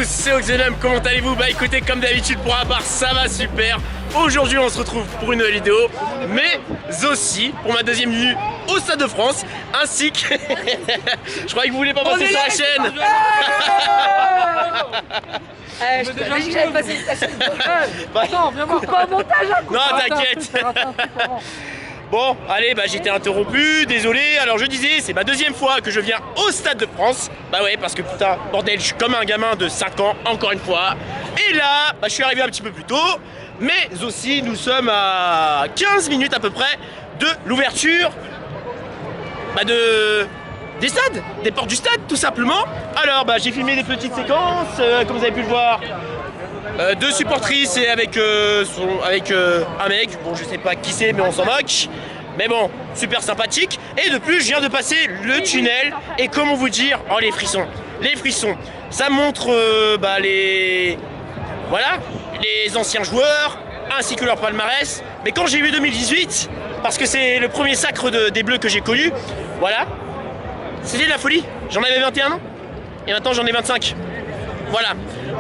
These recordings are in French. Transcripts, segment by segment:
c'est Oxenum, comment allez-vous? Bah écoutez, comme d'habitude pour un bar, ça va super. Aujourd'hui on se retrouve pour une nouvelle vidéo, mais aussi pour ma deuxième venue au Stade de France, ainsi que... Je croyais que vous voulez pas passer sur la chaîne. Je t'ai dit que j'avais passé la chaîne. Attends, viens voir. Coupe pas au montage, hein, coupe Non, pas. t'inquiète. Bon, allez, bah j'étais interrompu, désolé. Alors je disais, c'est ma deuxième fois que je viens au Stade de France. Bah ouais, parce que putain, bordel, je suis comme un gamin de 5 ans, encore une fois. Et là, bah je suis arrivé un petit peu plus tôt. Mais aussi, nous sommes à 15 minutes à peu près de l'ouverture des stades, des portes du stade, tout simplement. Alors, bah j'ai filmé des petites séquences, comme vous avez pu le voir. Deux supportrices et avec un mec, bon je sais pas qui c'est mais on s'en moque. Mais bon, super sympathique. Et de plus, je viens de passer le tunnel. Et comment vous dire, oh les frissons. Les frissons, ça montre les anciens joueurs, ainsi que leur palmarès. Mais quand j'ai vu 2018, parce que c'est le premier sacre des Bleus que j'ai connu, voilà, c'était de la folie. J'en avais 21 ans, et maintenant j'en ai 25. Voilà.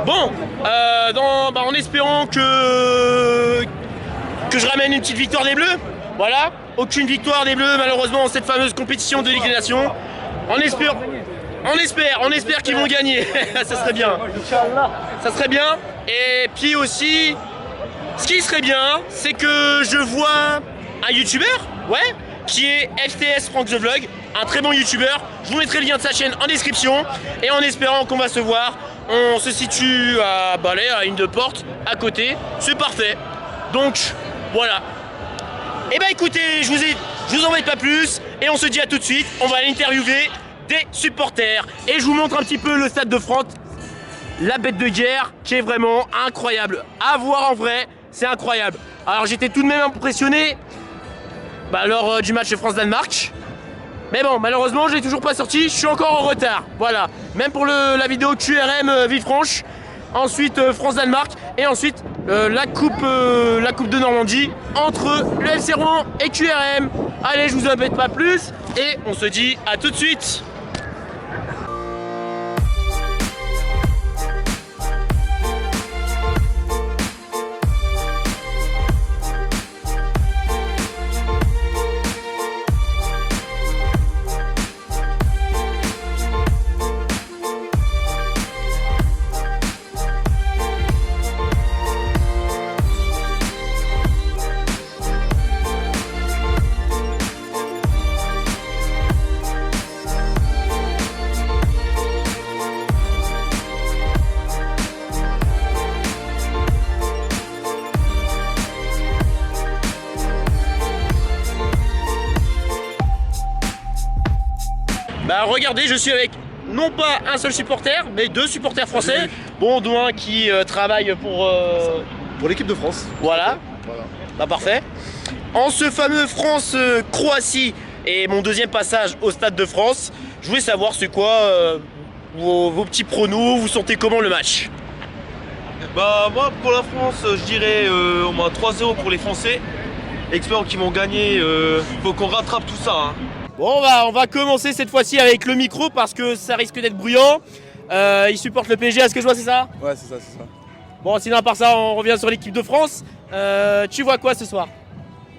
Bon, en espérant que je ramène une petite victoire des Bleus. Voilà. Aucune victoire des Bleus malheureusement dans cette fameuse compétition de Ligue des Nations. On espère qu'ils vont gagner. Ça serait bien. Ça serait bien. Et puis aussi, ce qui serait bien, c'est que je vois un youtubeur, ouais, qui est FTS Frank the Vlog, un très bon youtubeur. Je vous mettrai le lien de sa chaîne en description. Et en espérant qu'on va se voir. On se situe à une de porte à côté, c'est parfait. Donc voilà. Et bah écoutez, je vous embête pas plus et on se dit à tout de suite. On va aller interviewer des supporters et je vous montre un petit peu le Stade de France, la bête de guerre qui est vraiment incroyable. À voir en vrai, c'est incroyable. Alors j'étais tout de même impressionné lors du match de France-Danemark. Mais bon, malheureusement, je l'ai toujours pas sorti, je suis encore en retard. Voilà, même pour la vidéo QRM Villefranche, ensuite France-Danemark, et ensuite la coupe de Normandie entre le FC Rouen et QRM. Allez, je vous embête pas plus, et on se dit à tout de suite. Bah regardez, je suis avec non pas un seul supporter, mais deux supporters français. Bon, dont un qui travaille pour l'équipe de France. Voilà. Bah parfait. En ce fameux France-Croatie et mon deuxième passage au Stade de France, je voulais savoir c'est quoi vos petits pronos, vous sentez comment le match? Bah moi pour la France, je dirais au moins 3-0 pour les Français. Espérons qu'ils vont gagner, faut qu'on rattrape tout ça. Hein. Bon bah on va commencer cette fois-ci avec le micro parce que ça risque d'être bruyant. Il supporte le PSG, est-ce que je vois c'est ça? Ouais c'est ça, c'est ça. Bon sinon à part ça on revient sur l'équipe de France. Tu vois quoi ce soir?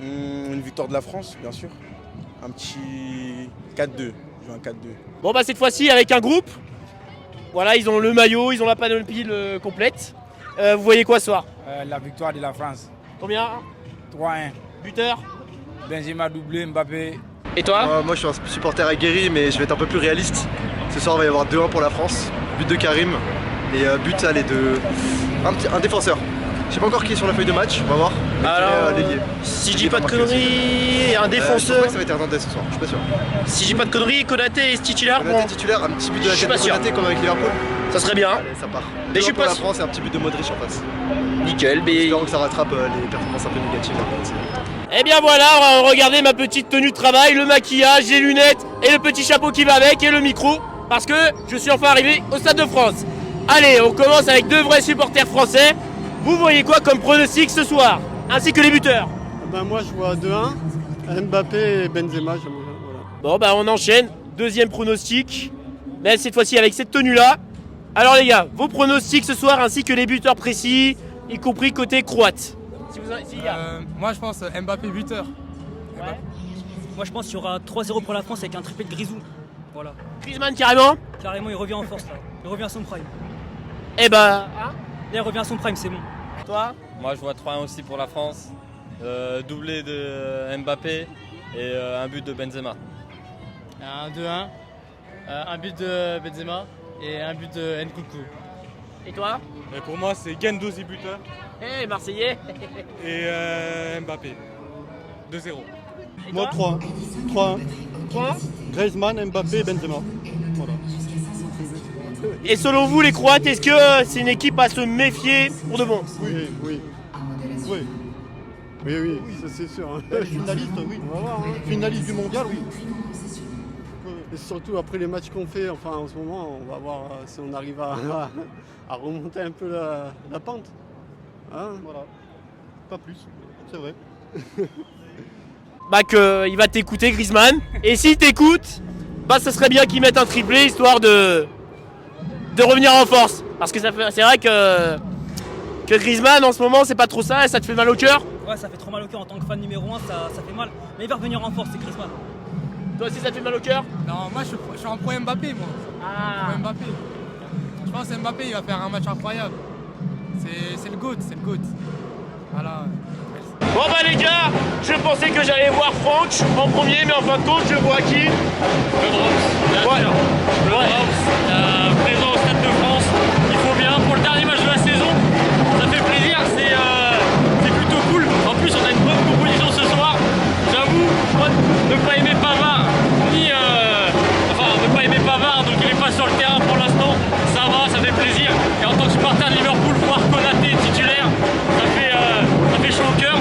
Une victoire de la France bien sûr. Un petit 4-2, je joue un 4-2. Bon bah cette fois-ci avec un groupe. Voilà, ils ont le maillot, ils ont la panoplie complète. Vous voyez quoi ce soir? La victoire de la France. Combien? 3-1. Buteur? Benzema doublé, Mbappé. Et toi? Moi je suis un supporter aguerri mais je vais être un peu plus réaliste. Ce soir il va y avoir 2-1 pour la France. But de Karim et but allez, un défenseur. Je sais pas encore qui est sur la feuille de match, on va voir. Alors, l'ailier. si je dis pas de conneries, un défenseur. Je crois que ça va être Hernandez ce soir, je suis pas sûr. Si je dis pas de conneries, Konaté est titulaire. Konaté Bon, titulaire, un petit but de la Je suis tête pas de sûr. Konaté comme avec Liverpool. ça serait bien. Allez, ça part. Mais je suis 2-1 pour pas la sûr. France et un petit but de Modric en face. Nickel, mais... Espérons que ça rattrape les performances un peu négatives. Eh bien voilà, regardez ma petite tenue de travail, le maquillage, les lunettes et le petit chapeau qui va avec et le micro. Parce que je suis enfin arrivé au Stade de France. Allez, on commence avec deux vrais supporters français. Vous voyez quoi comme pronostic ce soir? Ainsi que les buteurs? Ben moi je vois 2-1, Mbappé et Benzema. Voilà. Bon bah on enchaîne, deuxième pronostic. Mais cette fois-ci avec cette tenue là. Alors les gars, vos pronostics ce soir ainsi que les buteurs précis, y compris côté croate. Moi je pense Mbappé buteur. Ouais. Moi je pense qu'il y aura 3-0 pour la France avec un triplé de Grisou. Voilà. Griezmann carrément. Carrément il revient en force là. Il revient à son prime. Eh bah, Là il revient à son prime, c'est bon. toi Moi je vois 3-1 aussi pour la France, doublé de Mbappé et un but de Benzema. Un 2-1, un but de Benzema et un but de Nkunku. Et toi? Et pour moi, c'est Guendouzi buteur Eh Marseillais. et Mbappé. 2-0. Et Moi toi 3-1. 3. Griezmann, Mbappé, Benzema. Voilà. Et selon vous les Croates, est-ce que c'est une équipe à se méfier pour de bon? Oui, oui. Oui. Oui, ça c'est sûr. Hein. Finaliste, oui. On va voir. Hein. Finaliste du mondial, oui. Et surtout après les matchs qu'on fait, enfin en ce moment, on va voir si on arrive à remonter un peu la pente. Hein, voilà. Pas plus, c'est vrai. Bah qu'il va t'écouter Griezmann. Et s'il t'écoute, bah ça serait bien qu'il mette un triplé histoire de revenir en force. Parce que c'est vrai que Griezmann en ce moment c'est pas trop ça et ça te fait mal au cœur. Ouais, ça fait trop mal au cœur en tant que fan numéro 1, ça fait mal. Mais il va revenir en force, c'est Griezmann. Toi aussi ça te fait mal au cœur? Non, moi je suis en pro Mbappé moi. Ah. Pro Mbappé. Je pense que Mbappé il va faire un match incroyable. C'est le GOAT, c'est le GOAT. Voilà. Bon bah les gars, je pensais que j'allais voir Franck en premier, mais en fin de compte je vois qui? Le Drops, présent au Stade de France, il faut bien pour le dernier match de la saison, ça fait plaisir, c'est plutôt cool. En plus on a une bonne proposition ce soir, j'avoue, moi ne pas aimer Pavard, ne pas aimer Pavard, donc il est pas sur le terrain pour l'instant, ça va, ça fait plaisir. Et en tant que supporter de Liverpool, voir Konaté titulaire, ça fait chaud au cœur.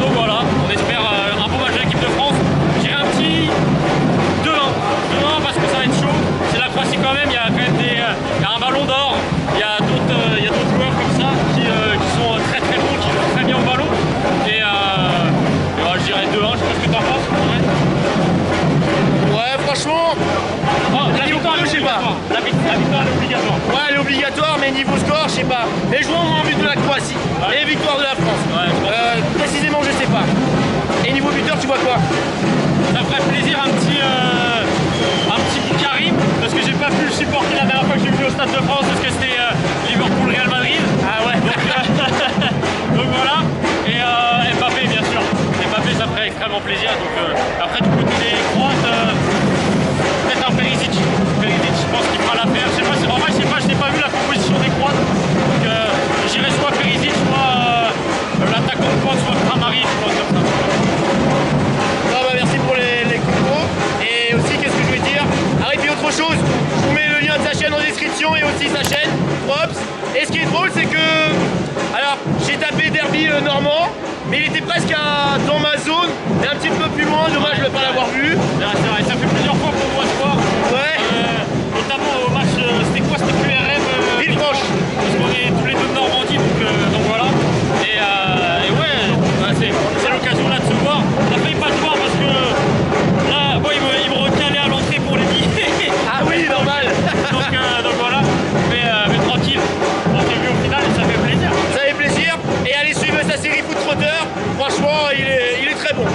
Donc voilà, on espère un bon match de l'équipe de France. J'irai un petit 2-1 parce que ça va être chaud. C'est la Croatie quand même, il y a quand même il y a un ballon d'or, il y a d'autres joueurs comme ça qui sont très très bons, qui jouent très bien au ballon. Et voilà, je dirais 2-1, je sais pas ce que t'en penses. Ouais franchement, La victoire, je sais pas. La victoire est obligatoire. ouais elle est obligatoire mais niveau score je sais pas. Mais jouons au but de la Croatie et victoire de la France. Précisément je sais pas. Et niveau buteur tu vois quoi? Ça ferait plaisir un petit Karim parce que j'ai pas pu le supporter la dernière fois que je suis venu au Stade de France parce que c'était Liverpool-Real Madrid. Ah ouais. Donc voilà. Et Mbappé bien sûr. Mbappé ça ferait extrêmement plaisir. Donc après du côté des Croates, peut-être un Perisic. Je pense qu'il fera l'affaire. Je sais pas, en vrai je n'ai pas vu la composition des Croates. Donc j'irai soit Perisic, soit l'attaquant de pointe, soit Kramaric, soit comme ça. Non, bah, merci pour les compos. Et aussi, qu'est-ce que je voulais dire? Ah, et puis autre chose, je vous mets le lien de sa chaîne en description et aussi sa chaîne, Drops. Et ce qui est drôle, c'est que. Alors, j'ai tapé Derby normand, mais il était presque dans ma zone, mais un petit peu plus loin, dommage de ne pas l'avoir vu. C'est vrai, ça fait plusieurs fois qu'on voit ce soir. Ouais. Notamment au match, c'était quoi? C'était QRM Villefranche. Parce qu'on est tous les deux de Normandie, donc voilà. Et ouais, c'est l'occasion là de se voir. On a failli pas se voir parce que là, moi, il me recalait à l'entrée pour les billets. Ah oui, normal. donc voilà. Mais tranquille. On s'est vu au final et ça fait plaisir. Ça fait plaisir. Et allez suivre sa série Foot Trotter. Franchement, il est très bon.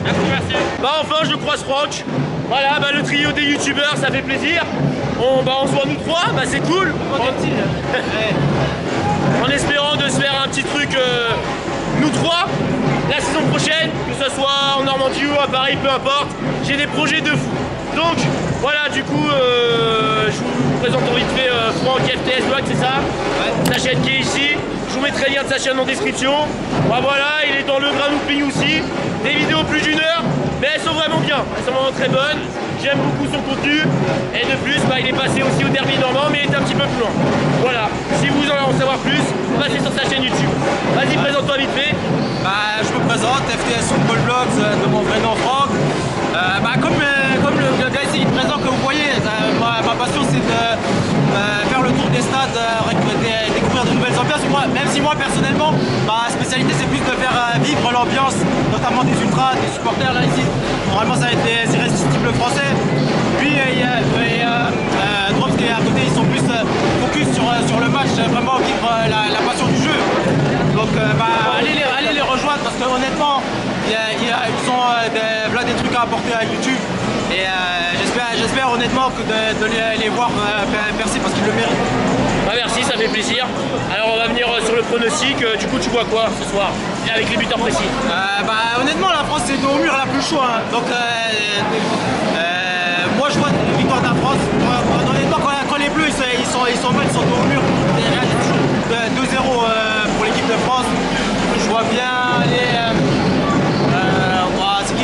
Merci. Bah enfin, je croise Franck. Voilà, bah le trio des youtubeurs, ça fait plaisir. On se voit nous trois, bah c'est cool. En espérant de se faire un petit truc nous trois la saison prochaine, que ce soit en Normandie ou à Paris, peu importe. J'ai des projets de fou. Donc voilà, du coup, je vous présente vite fait Franck FTS Vlog, c'est ça? Sa chaîne qui est ici. Je vous mettrai le lien de sa chaîne en description. Bah voilà, il est dans le Granouping aussi. Des vidéos plus d'1 heure, mais elles sont vraiment bien. Elles sont vraiment très bonnes. J'aime beaucoup son contenu. Et de plus, bah, il est passé aussi au Derby normand, mais il est un petit peu plus loin. Voilà. Si vous voulez en savoir plus, passez sur sa chaîne YouTube. Vas-y, présente-toi vite fait. Bah, je me présente, FTS Football Vlogs, de mon vrai nom Franck. Comme le gars ici présent que vous voyez, ma passion c'est de faire le tour des stades, découvrir de nouvelles ambiances. Même si moi personnellement, ma spécialité c'est plus de faire vivre l'ambiance, notamment des ultras, des supporters là ici. Normalement ça va être des irrésistibles français. Puis il y a Drops qui à côté ils sont plus focus sur le match, vraiment vivre la passion du jeu. Donc allez les rejoindre parce que honnêtement ils ont des trucs à apporter à YouTube et j'espère honnêtement de les voir percer parce qu'ils le méritent. Bah merci, ça fait plaisir. Alors on va venir sur le pronostic. Du coup tu vois quoi ce soir et avec les buteurs précis? Honnêtement la France c'est dos au mur la plus chaud hein. Donc moi je vois une victoire de la France. Honnêtement quand les bleus ils sont mal, ils sont dos au mur. 2-0 pour l'équipe de France. Je vois bien aller. C'est qui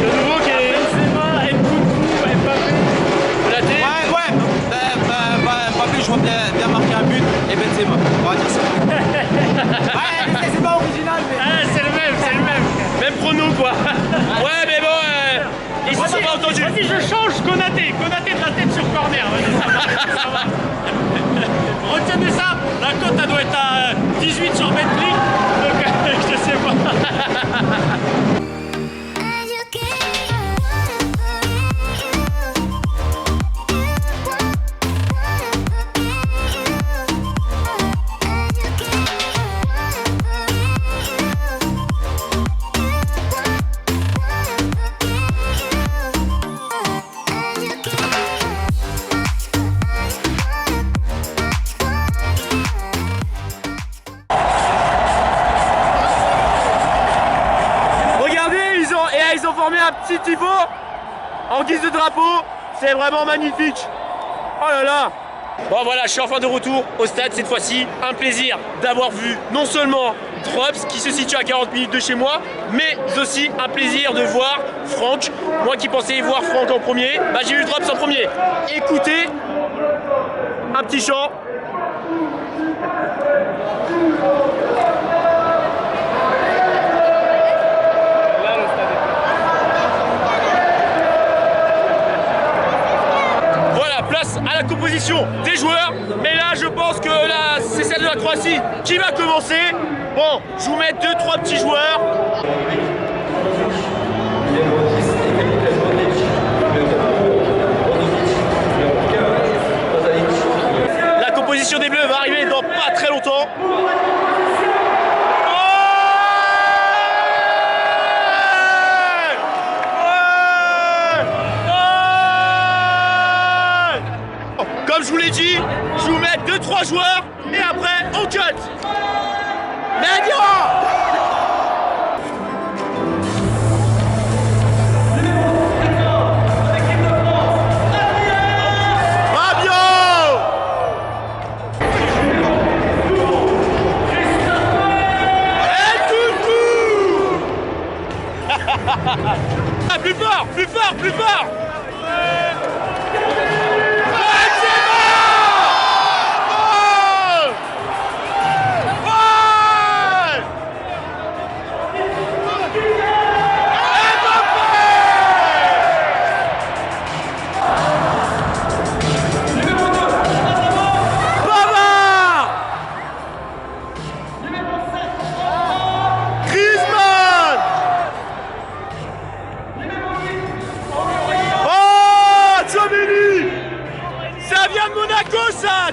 le nouveau qui est Benzema, Nkunku, Mbappé. Ouais. Mbappé, je vois bien marquer un but et Benzema. On va dire ça. Ouais, c'est pas original, mais. Ah, c'est le même. Même prono quoi. Ouais, mais bon. Ils se sont pas entendus. Vas-y, je change Konaté de la tête sur corner. Ça va. Retenez ça, la cote elle doit être à 18 sur Betclic, donc je sais pas. Ils ont formé un petit tifo en guise de drapeau, c'est vraiment magnifique. Oh là là. Bon voilà, je suis enfin de retour au stade cette fois-ci. Un plaisir d'avoir vu non seulement Drops qui se situe à 40 minutes de chez moi, mais aussi un plaisir de voir Franck. Moi qui pensais voir Franck en premier, j'ai vu Drops en premier. Écoutez, un petit chant. À la composition des joueurs, mais là je pense que là c'est celle de la Croatie qui va commencer. Bon, je vous mets 2-3 petits joueurs. La composition des Bleus va arriver dans pas très longtemps. Comme je vous l'ai dit, je vous mets 2-3 joueurs et après on cut. Nadia! Plus fort!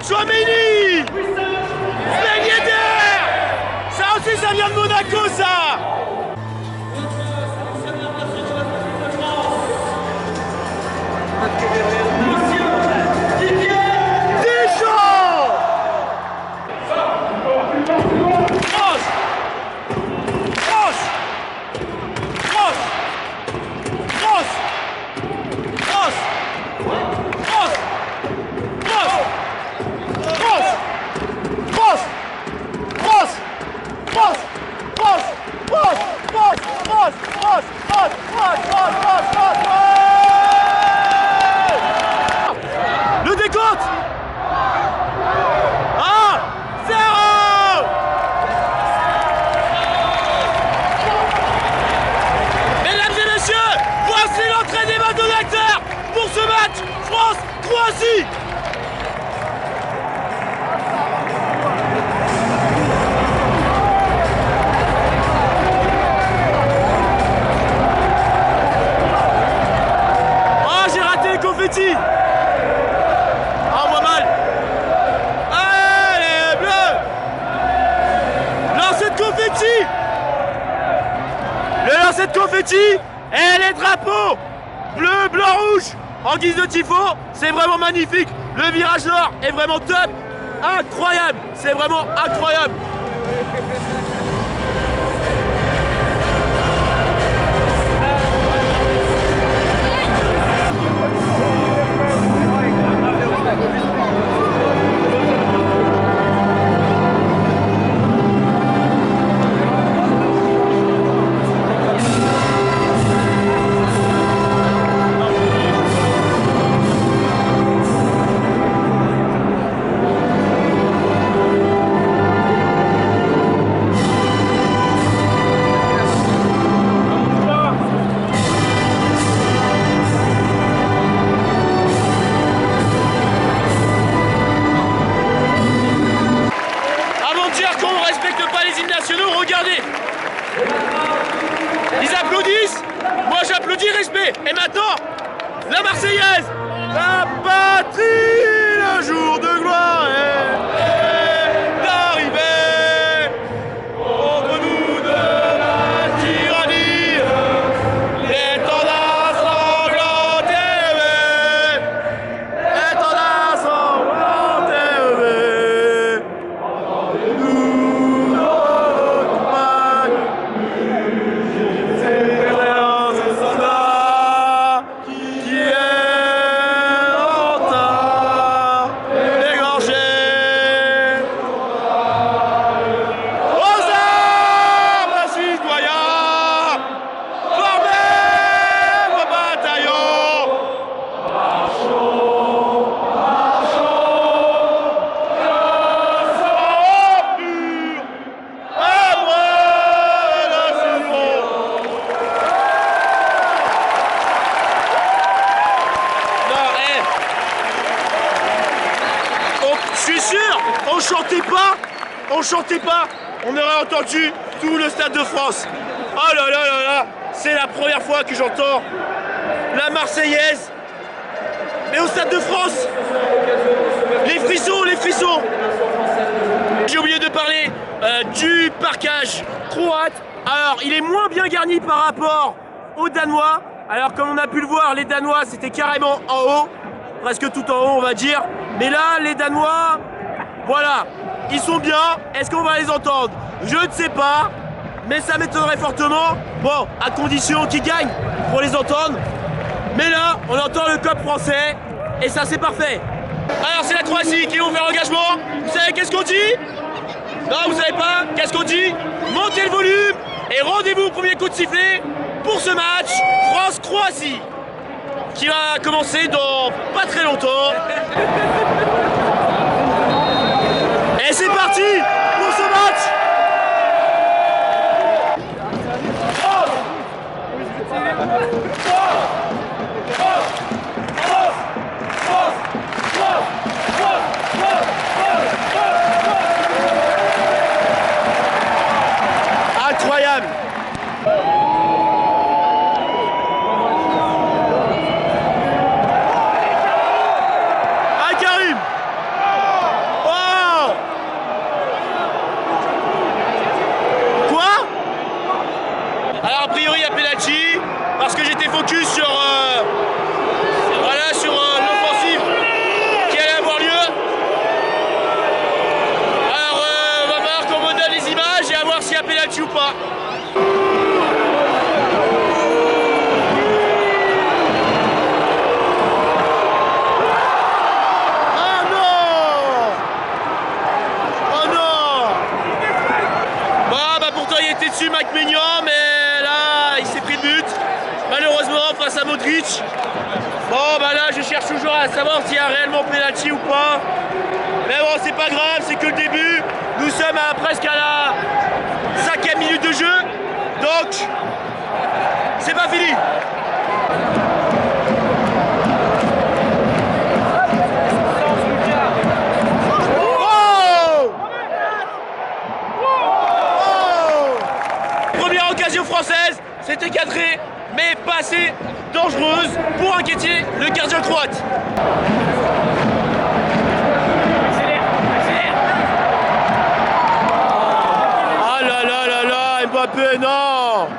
Tchouaméni! Ben Yedder! Ça aussi ça vient de Monaco ça! Deschamps! Cross! Le décompte! 1-0! Mesdames et messieurs, voici l'entrée des bateaux d'acteurs pour ce match France-Croatie! J'ai raté les confettis. cette confetti et les drapeaux bleu, blanc, rouge en guise de tifo. C'est vraiment magnifique. Le virage nord est vraiment top. Incroyable. C'est vraiment incroyable. Regardez, ils applaudissent, moi j'applaudis, respect. Et maintenant, la Marseillaise, la patrie, le jour de gloire est arrivé. Contre nous de la tyrannie, l'étendard sanglant élevé, l'étendard sanglant élevé. On chantait pas, on aurait entendu tout le Stade de France. Oh là là là là, c'est la première fois que j'entends la Marseillaise. Mais au Stade de France, les frissons, les frissons. J'ai oublié de parler du parquage croate. Alors, il est moins bien garni par rapport aux Danois. Alors, comme on a pu le voir, les Danois, c'était carrément en haut. Presque tout en haut, on va dire. Mais là, les Danois, voilà. Ils sont bien, est-ce qu'on va les entendre? Je ne sais pas, mais ça m'étonnerait fortement. Bon, à condition qu'ils gagnent pour les entendre. Mais là, on entend le COP français, et ça c'est parfait. Alors c'est la Croatie qui vont faire l'engagement. Vous savez qu'est-ce qu'on dit? Non, vous savez pas? Qu'est-ce qu'on dit? Montez le volume, et rendez-vous au premier coup de sifflet pour ce match France-Croatie, qui va commencer dans pas très longtemps. Et c'est parti pour ce match. Incroyable. Karim. Oh. Quoi? Alors a priori il y a penalty parce que j'étais focus sur voilà, sur l'offensive qui allait avoir lieu. Alors on va voir qu'on me donne les images et à voir s'il y a penalty ou pas. Dessus Mike Maignan, mais là il s'est pris le but malheureusement face à Modric. Bon bah là je cherche toujours à savoir s'il y a réellement penalty ou pas, mais bon c'est pas grave, c'est que le début. Nous sommes presque à la 5e minute de jeu, donc c'est pas fini. Française, c'était cadré, mais pas assez dangereuse pour inquiéter le gardien croate. Ah là là là là, Mbappé, non!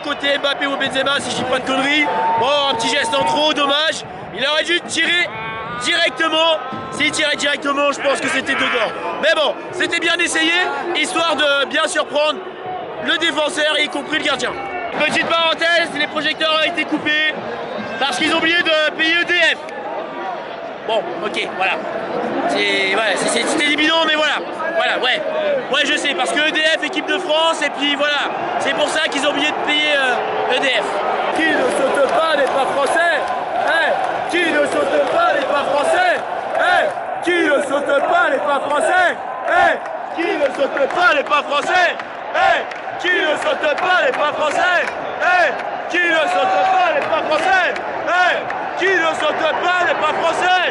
côté Mbappé ou Benzema, si je dis pas de conneries. Bon, un petit geste en trop, dommage. Il aurait dû tirer directement. S'il tirait directement, je pense que c'était dedans. Mais bon, c'était bien essayé, histoire de bien surprendre le défenseur, y compris le gardien. Petite parenthèse, les projecteurs ont été coupés parce qu'ils ont oublié de payer EDF. Bon, ok, voilà. C'était des bidons, mais voilà. Voilà, ouais. Ouais, je sais, parce que EDF, équipe de France, et puis voilà. C'est pour ça qu'ils ont oublié de payer EDF. Qui ne saute pas n'est pas français. Qui ne saute pas n'est pas français. Qui ne saute pas n'est pas français. Qui ne saute pas n'est pas français. Qui ne saute pas n'est pas français. Qui ne saute pas n'est pas français. Qui ne saute pas n'est pas français.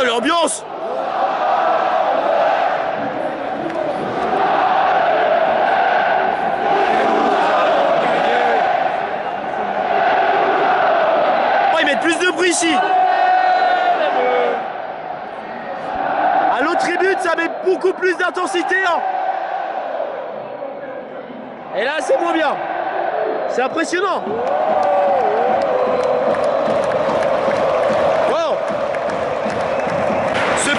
L'ambiance. Oh, ils mettent plus de bruit ici. À l'autre tribune, ça met beaucoup plus d'intensité. Et là, c'est moins bien. C'est impressionnant.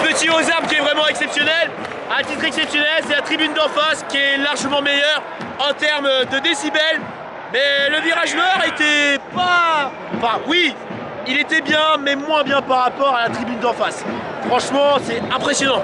Petit aux arbres qui est vraiment exceptionnel. À titre exceptionnel, c'est la tribune d'en face qui est largement meilleure en termes de décibels. Mais le virage nord était pas... Enfin oui, il était bien, mais moins bien par rapport à la tribune d'en face. Franchement, c'est impressionnant.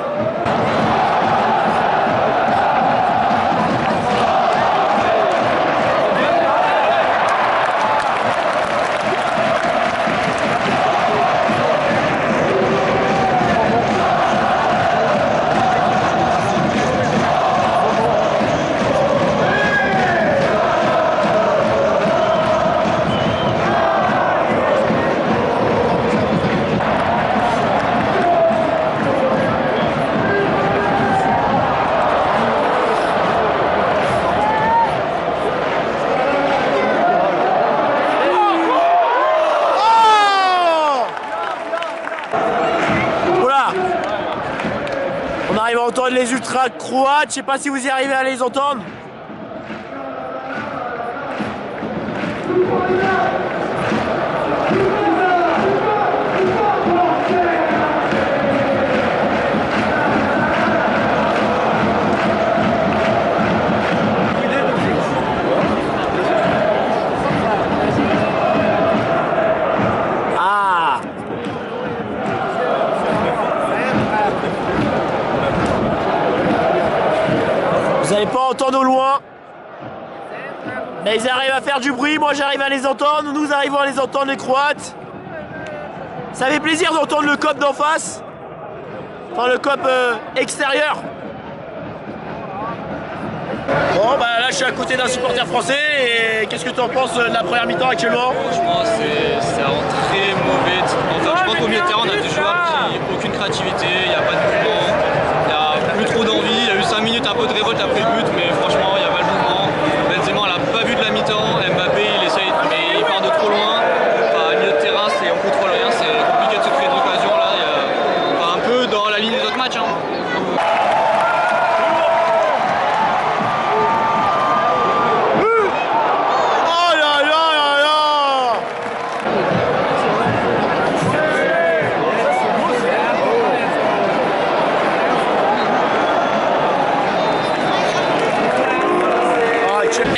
On arrive à entendre les ultras croates, je sais pas si vous y arrivez à les entendre. Vous n'allez pas entendre au loin, mais ils arrivent à faire du bruit, moi j'arrive à les entendre, nous arrivons à les entendre les Croates. Ça fait plaisir d'entendre le COP d'en face, enfin le COP extérieur. Bon bah là je suis à côté d'un supporter français et qu'est-ce que tu en penses de la première mi-temps actuellement? Franchement c'est vraiment très mauvais. Enfin je pense qu'au milieu de terrain on a des joueurs qui n'ont aucune créativité, il n'y a pas de mouvement, il n'y a plus trop d'envie, il y a eu 5 minutes un peu de révolte après le but mais franchement il n'y a pas le mouvement. Benzema elle n'a pas vu de la mi-temps, Mbappé il essaye mais il part de trop loin. Enfin milieu de terrain on contrôle rien, c'est compliqué de se créer de l'occasion là, enfin, un peu dans la ligne des autres matchs.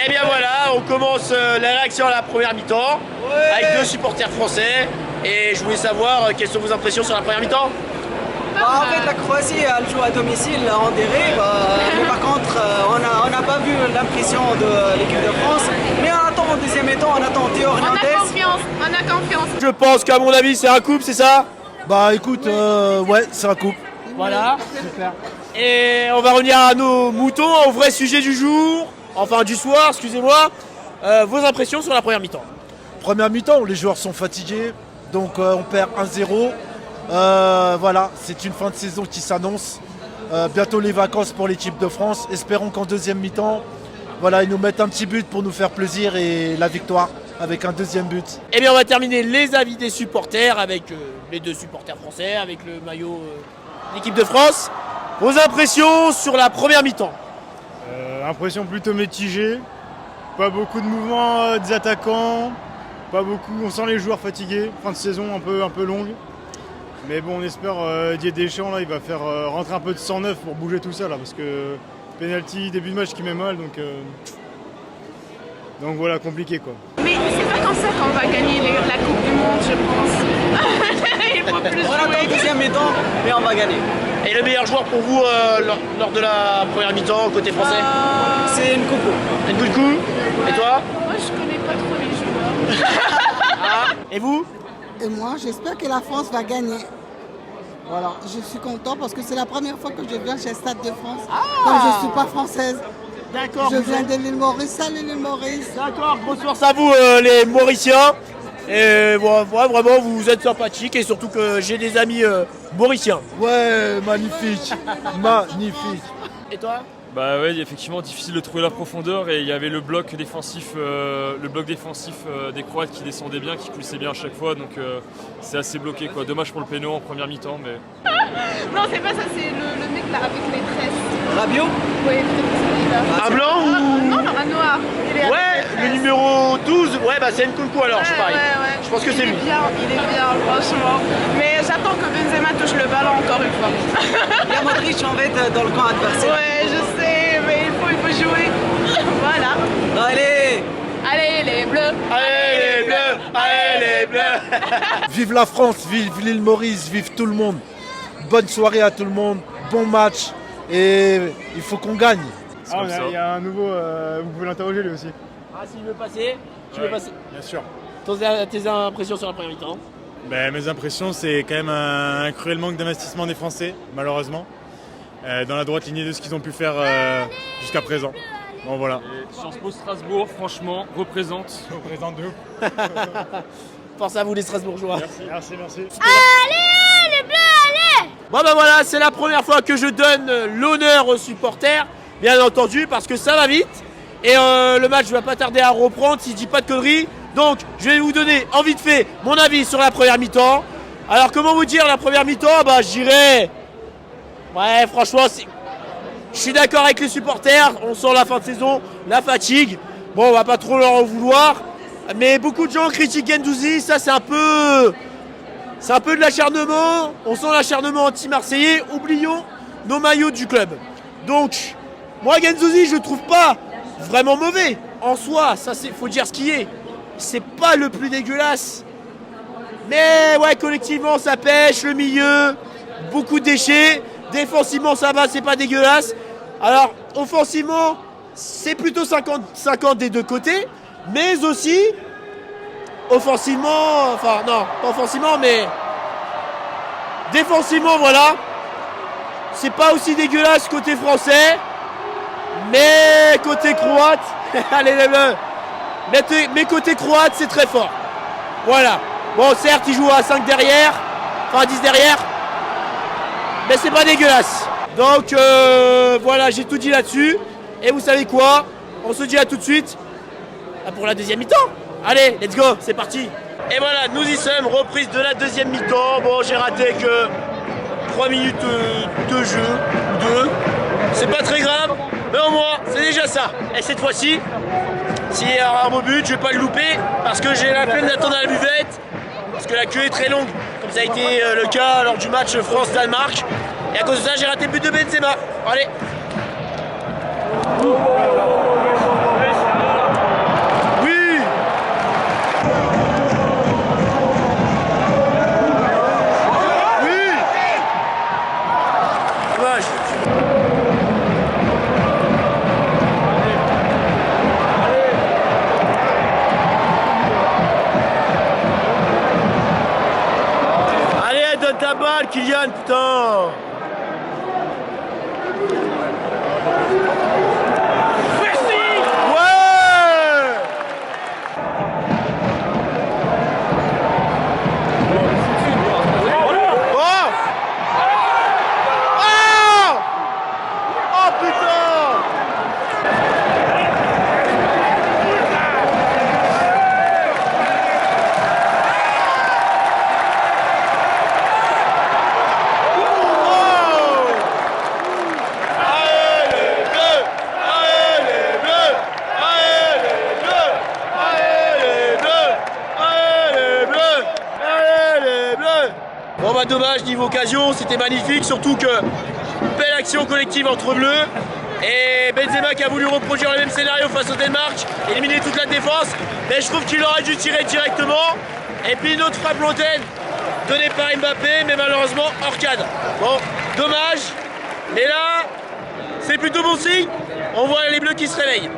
Et bien voilà, on commence la réaction à la première mi-temps avec deux supporters français et je voulais savoir quelles sont vos impressions sur la première mi-temps. En fait la Croatie elle joue à domicile en dérive, mais par contre on n'a pas vu l'impression de l'équipe de France, mais on attend au deuxième mi-temps, on attend Théo Hernandez. On a confiance. Je pense qu'à mon avis c'est un couple, c'est ça? Bah écoute, ouais c'est un couple. Voilà, super. Et on va revenir à nos moutons, au vrai sujet du jour, enfin du soir, excusez-moi. Vos impressions sur la première mi-temps? Première mi-temps, les joueurs sont fatigués, donc on perd 1-0. Voilà, c'est une fin de saison qui s'annonce. Bientôt les vacances pour l'équipe de France. Espérons qu'en deuxième mi-temps, voilà, ils nous mettent un petit but pour nous faire plaisir et la victoire avec un deuxième but. Eh bien, on va terminer les avis des supporters avec les deux supporters français, avec le maillot de l'équipe de France. Vos impressions sur la première mi-temps? Impression plutôt mitigée. Pas beaucoup de mouvements des attaquants. Pas beaucoup. On sent les joueurs fatigués. Fin de saison un peu longue. Mais bon, on espère Didier Deschamps là, il va faire rentrer un peu de sang neuf pour bouger tout ça là, parce que penalty début de match qui met mal, donc voilà, compliqué quoi. Mais c'est pas comme ça qu'on va gagner la Coupe du Monde, je pense. Il faut plus On attend le deuxième mi-temps, mais on va gagner. Et le meilleur joueur pour vous lors de la première mi-temps côté français? C'est Nkunku. Nkunku. Et toi? Moi, je connais pas trop les joueurs. Et vous? Et moi, j'espère que la France va gagner. Voilà, je suis content parce que c'est la première fois que je viens chez Stade de France. Comme je ne suis pas française. D'accord. Je viens de l'île Maurice. Salut l'île Maurice. D'accord, grosse force à vous les Mauriciens. Et ouais, vraiment, vous êtes sympathiques et surtout que j'ai des amis mauriciens. Ouais, magnifique. Magnifique. Et toi? Bah ouais, effectivement difficile de trouver la profondeur et il y avait le bloc défensif, des Croates qui descendait bien, qui poussait bien à chaque fois, donc c'est assez bloqué quoi. Dommage pour le péno en première mi-temps, mais. Non, c'est pas ça, c'est le mec là avec les tresses. Rabiot? Oui, peut-être celui-là. Un blanc ou... Non, un noir. Ouais, le numéro 12, ouais bah c'est Nkunku alors, je parie. Ouais. Je pense que c'est lui. Il est bien, franchement. Mais j'attends que Benzema touche le ballon encore une fois. Il y a Modric en fait dans le camp adversaire. Ouais, je sais, mais il faut jouer. Voilà. Allez les bleus. Allez les bleus. Allez les bleus. Vive la France, vive l'île Maurice, vive tout le monde. Bonne soirée à tout le monde, bon match et il faut qu'on gagne. Il y a un nouveau, vous pouvez l'interroger lui aussi. Ah, s'il veut passer, tu veux passer? Bien sûr. Tes impressions sur la première mi-temps? Mes impressions, c'est quand même un cruel manque d'investissement des Français, malheureusement, dans la droite lignée de ce qu'ils ont pu faire jusqu'à présent. Bon voilà. Et Sciences Po Strasbourg, franchement, représente de ouf. Force à vous les Strasbourgeois. Merci. Allez les bleus, allez. Bon bah voilà, c'est la première fois que je donne l'honneur aux supporters, bien entendu, parce que ça va vite. Et le match va pas tarder à reprendre si je dis pas de conneries. Donc je vais vous donner en vite fait mon avis sur la première mi-temps. Alors comment vous dire la première mi-temps? Bah je dirais... Ouais franchement je suis d'accord avec les supporters, on sent la fin de saison, la fatigue. Bon on va pas trop leur en vouloir. Mais beaucoup de gens critiquent Guendouzi, ça c'est un peu de l'acharnement. On sent l'acharnement anti-marseillais, oublions nos maillots du club. Donc moi Guendouzi je le trouve pas vraiment mauvais. En soi, ça c'est faut dire ce qui est. C'est pas le plus dégueulasse. Mais ouais, collectivement ça pêche, le milieu, beaucoup de déchets. Défensivement ça va, c'est pas dégueulasse. Alors offensivement, c'est plutôt 50-50 des deux côtés. Mais aussi, offensivement, enfin non, pas offensivement, mais défensivement, voilà. C'est pas aussi dégueulasse côté français. Mais côté croate, allez les bleus. Mais côté croate, c'est très fort. Voilà. Bon, certes, il joue à 5 derrière, enfin 10 derrière. Mais c'est pas dégueulasse. Donc voilà, j'ai tout dit là-dessus. Et vous savez quoi? On se dit à tout de suite pour la deuxième mi-temps. Allez, let's go, c'est parti. Et voilà, nous y sommes, reprise de la deuxième mi-temps. Bon, j'ai raté que 3 minutes de jeu, 2. C'est pas très grave, mais au moins, c'est déjà ça. Et cette fois-ci, s'il y a un beau but, je vais pas le louper parce que j'ai la peine d'attendre à la buvette. Parce que la queue est très longue, comme ça a été le cas lors du match France-Danemark. Et à cause de ça, j'ai raté le but de Benzema. Allez. Oui. Oui. Dommage. Allez, donne ta balle, Kylian, putain. dommage niveau occasion, c'était magnifique, surtout que belle action collective entre bleus. Et Benzema qui a voulu reproduire le même scénario face au Danemark, éliminer toute la défense, mais je trouve qu'il aurait dû tirer directement. Et puis une autre frappe lointaine donnée par Mbappé, mais malheureusement hors cadre. Bon, dommage, mais là, c'est plutôt bon signe. On voit les bleus qui se réveillent.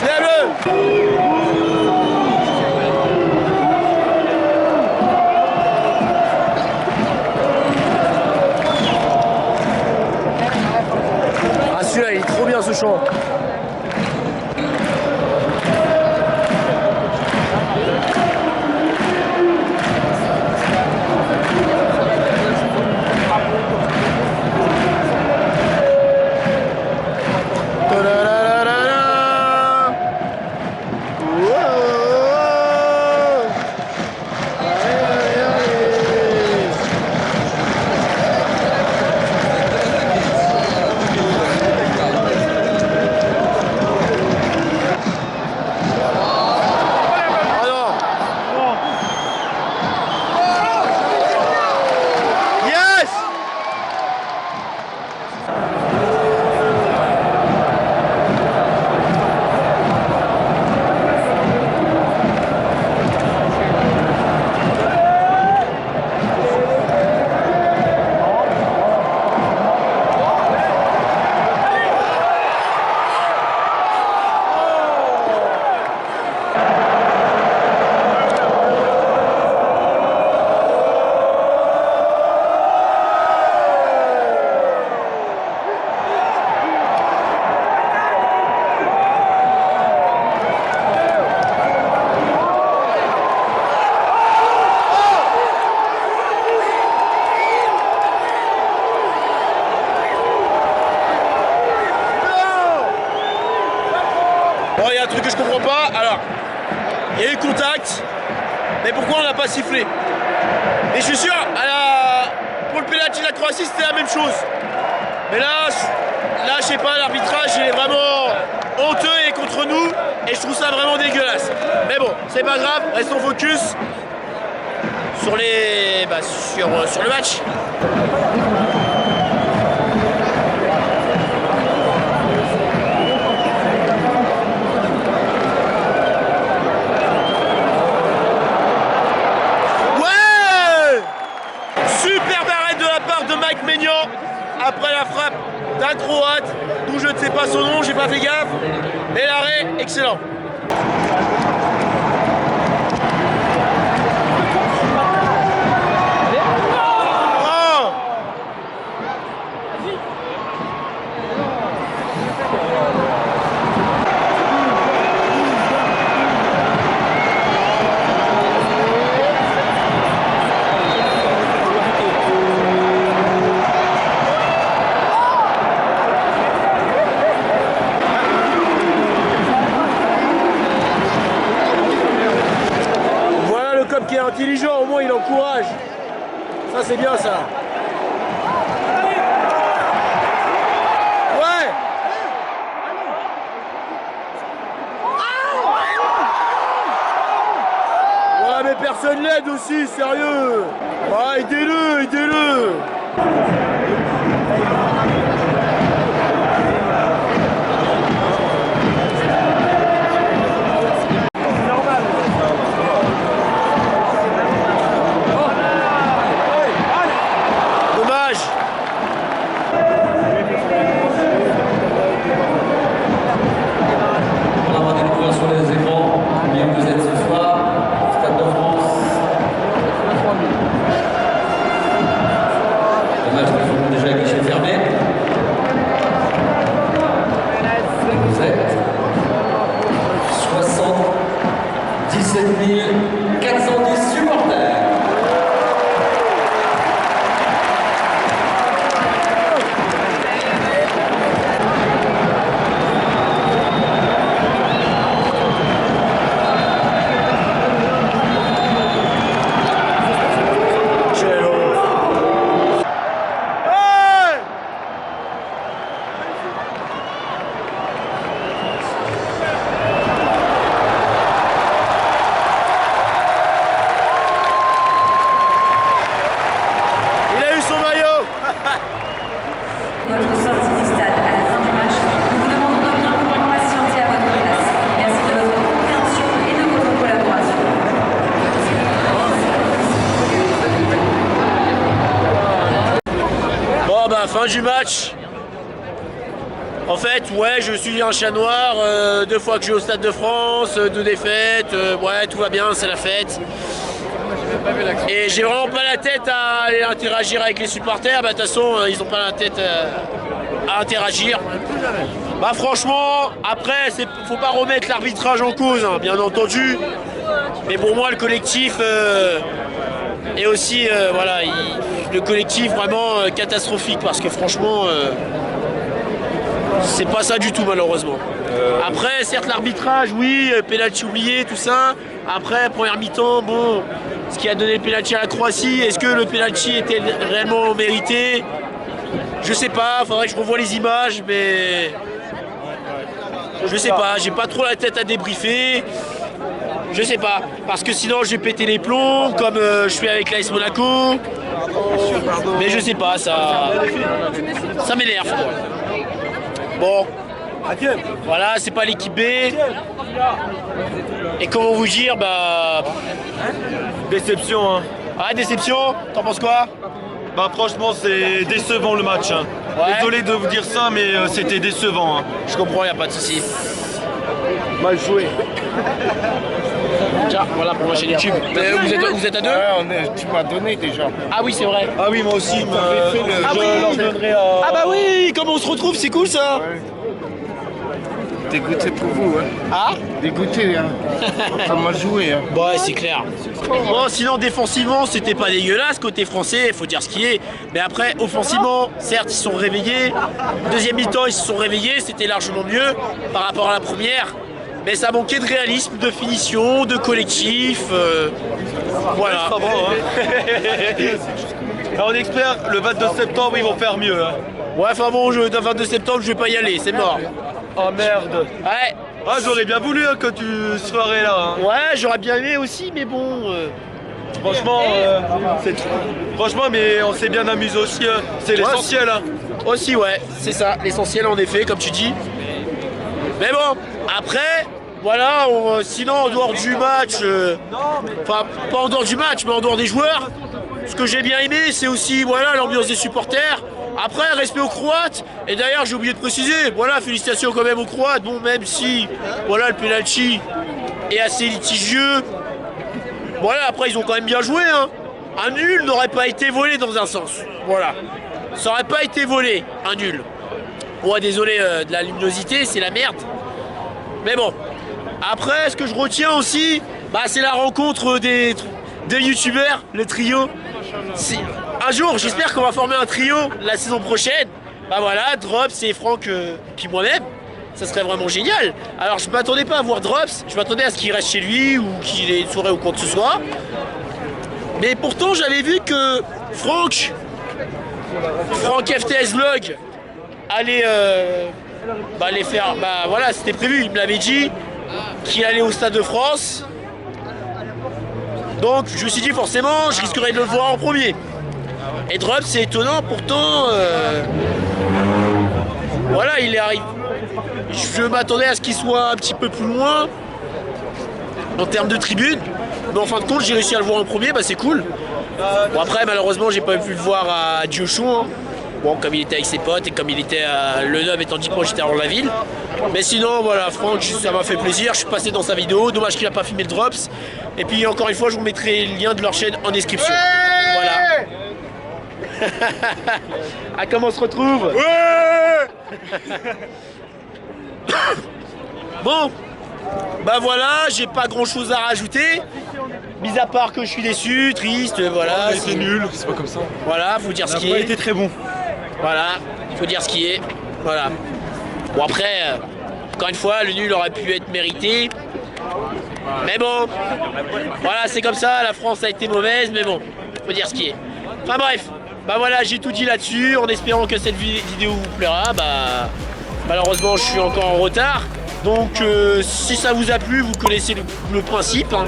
Les bleus! Ah celui-là il est trop bien ce chant. Bon, il y a un truc que je comprends pas. Alors, il y a eu contact, mais pourquoi on n'a pas sifflé? Et je suis sûr, pour le penalty de la Croatie, c'était la même chose. Mais là, je sais pas, l'arbitrage, il est vraiment honteux et contre nous, et je trouve ça vraiment dégueulasse. Mais bon, c'est pas grave, restons focus sur sur le match. Mike Maignan après la frappe d'un Croate d'où je ne sais pas son nom, j'ai pas fait gaffe, mais l'arrêt excellent. Qui est intelligent, au moins il encourage. Ça c'est bien ça. Ouais. Ouais mais personne l'aide aussi, sérieux. Ouais, aidez-le, aidez-le. fin du match, en fait, ouais, je suis un chat noir, 2 fois que je vais au Stade de France, 2 défaites, ouais, tout va bien, c'est la fête. Et j'ai vraiment pas la tête à aller interagir avec les supporters, bah de toute façon, ils ont pas la tête à interagir. Bah franchement, après, faut pas remettre l'arbitrage en cause, hein, bien entendu. Mais pour moi, le collectif est aussi, voilà, le collectif vraiment catastrophique parce que franchement, c'est pas ça du tout malheureusement. Après, certes, l'arbitrage, oui, penalty oublié, tout ça. Après, première mi-temps, bon, ce qui a donné le penalty à la Croatie, est-ce que le penalty était réellement mérité? Je sais pas, faudrait que je revoie les images, mais je sais pas, j'ai pas trop la tête à débriefer. Je sais pas, parce que sinon je vais péter les plombs comme je fais avec l'AS Monaco. Mais je sais pas, ça m'énerve. Bon, voilà, c'est pas l'équipe B. Et comment vous dire, bah... Déception, hein. Ah, déception? T'en penses quoi? Bah franchement, c'est décevant le match. Hein. Ouais. Désolé de vous dire ça, mais c'était décevant. Hein. Je comprends, y a pas de souci. Mal joué. Tiens, voilà pour ma chaîne YouTube. Vous êtes à 2? Ouais, tu m'as donné déjà. Ah oui, c'est vrai. Ah oui, moi aussi. Ah oui. Ah bah oui, comme on se retrouve, c'est cool ça. Ouais. Dégoûté pour vous, hein. Ah? Dégoûté, hein. Ça m'a joué, hein. Ouais, c'est clair. Bon, sinon, défensivement, c'était pas dégueulasse côté français, il faut dire ce qui est. Mais après, offensivement, certes, ils se sont réveillés. Deuxième mi-temps, ils se sont réveillés, c'était largement mieux par rapport à la première. Mais ça manquait de réalisme, de finition, de collectif. Voilà. Pas bon, hein. On espère le 22 septembre, ils vont faire mieux. Hein. Ouais, enfin bon, le 22 septembre, je vais pas y aller, c'est mort. Oh merde. Ouais. Ah, j'aurais bien voulu hein, que tu serais là. Hein. Ouais, j'aurais bien aimé aussi, mais bon... Franchement, franchement, mais on s'est bien amusé aussi. Hein. C'est l'essentiel. Hein. Aussi, ouais, c'est ça, l'essentiel en effet, comme tu dis. Mais bon, après, voilà, sinon en dehors du match, enfin pas en dehors du match, mais en dehors des joueurs, ce que j'ai bien aimé, c'est aussi voilà l'ambiance des supporters. Après, respect aux Croates. Et d'ailleurs, j'ai oublié de préciser, voilà, félicitations quand même aux Croates. Bon, même si, voilà, le penalty est assez litigieux. Voilà, après, ils ont quand même bien joué. Hein. Un nul n'aurait pas été volé dans un sens. Voilà. Ça n'aurait pas été volé, un nul. Ouais, désolé de la luminosité, c'est la merde. Mais bon. Après, ce que je retiens aussi, bah, c'est la rencontre des youtubeurs, le trio. Un jour, j'espère qu'on va former un trio la saison prochaine. Bah voilà, Drops et Franck, puis moi-même. Ça serait vraiment génial. Alors, je m'attendais pas à voir Drops. Je m'attendais à ce qu'il reste chez lui ou qu'il ait une soirée ou quoi que ce soit. Mais pourtant, j'avais vu que Franck FTS Vlog allait faire. Bah voilà, c'était prévu. Il me l'avait dit qu'il allait au Stade de France. Donc, je me suis dit forcément, je risquerais de le voir en premier. Et Drops, c'est étonnant, pourtant, voilà, il est arrivé. Je m'attendais à ce qu'il soit un petit peu plus loin en termes de tribune, mais en fin de compte, j'ai réussi à le voir en premier, bah c'est cool. Bon après, malheureusement, j'ai pas pu le voir à Diochon. Hein. Bon, comme il était avec ses potes et comme il était à Le Nôme étant 10 proches, j'étais dans la ville. Mais sinon, voilà, Franck, ça m'a fait plaisir. Je suis passé dans sa vidéo. Dommage qu'il a pas filmé le Drops. Et puis, encore une fois, je vous mettrai le lien de leur chaîne en description. Voilà. Ah, comment on se retrouve? Ouais. Bon, bah voilà, j'ai pas grand chose à rajouter. Mis à part que je suis déçu, triste, voilà. C'est nul, c'est pas comme ça. Voilà, faut dire ce qui est. Ça a été très bon. Voilà, il faut dire ce qui est. Voilà. Bon après, encore une fois, le nul aurait pu être mérité. Mais bon, voilà, c'est comme ça, la France a été mauvaise, mais bon, faut dire ce qui est. Enfin bref, bah voilà, j'ai tout dit là-dessus, en espérant que cette vidéo vous plaira. Bah malheureusement, je suis encore en retard. Donc si ça vous a plu, vous connaissez le principe. Hein.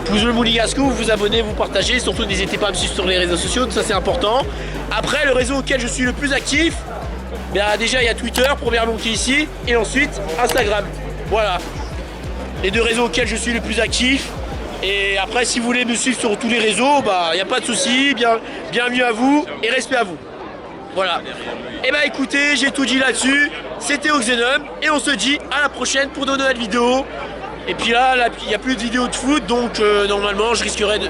Pouce bleu Monégasque, vous vous abonnez, vous partagez. Surtout n'hésitez pas à me suivre sur les réseaux sociaux, ça c'est important. Après, le réseau auquel je suis le plus actif, déjà il y a Twitter, premièrement qui est ici, et ensuite Instagram. Voilà. Les deux réseaux auxquels je suis le plus actif. Et après, si vous voulez me suivre sur tous les réseaux, bah il n'y a pas de souci, bienvenue à vous et respect à vous. Voilà. Et bah écoutez, j'ai tout dit là-dessus. C'était Oxenum et on se dit à la prochaine pour de nouvelles vidéos. Et puis là, il n'y a plus de vidéos de foot, donc normalement je risquerais de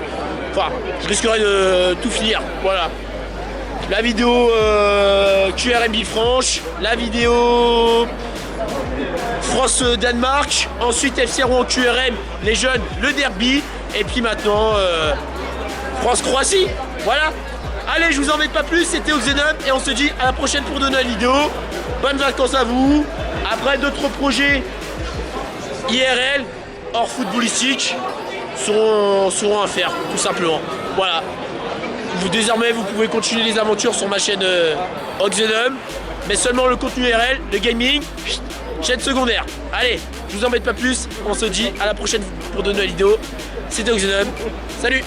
tout finir. Voilà. La vidéo QRM Villefranche, la vidéo France-Danemark, ensuite FC Rouen QRM, les jeunes, le derby, et puis maintenant France-Croatie. Voilà. Allez, je vous embête pas plus, c'était Oxenum et on se dit à la prochaine pour de nouvelles vidéos. Bonnes vacances à vous. Après, d'autres projets IRL, hors footballistique, seront à faire, tout simplement. Voilà. Désormais, vous pouvez continuer les aventures sur ma chaîne Oxenum, mais seulement le contenu IRL, le gaming, chaîne secondaire. Allez, je vous embête pas plus, on se dit à la prochaine pour de nouvelles vidéos. C'était Oxenum. Salut!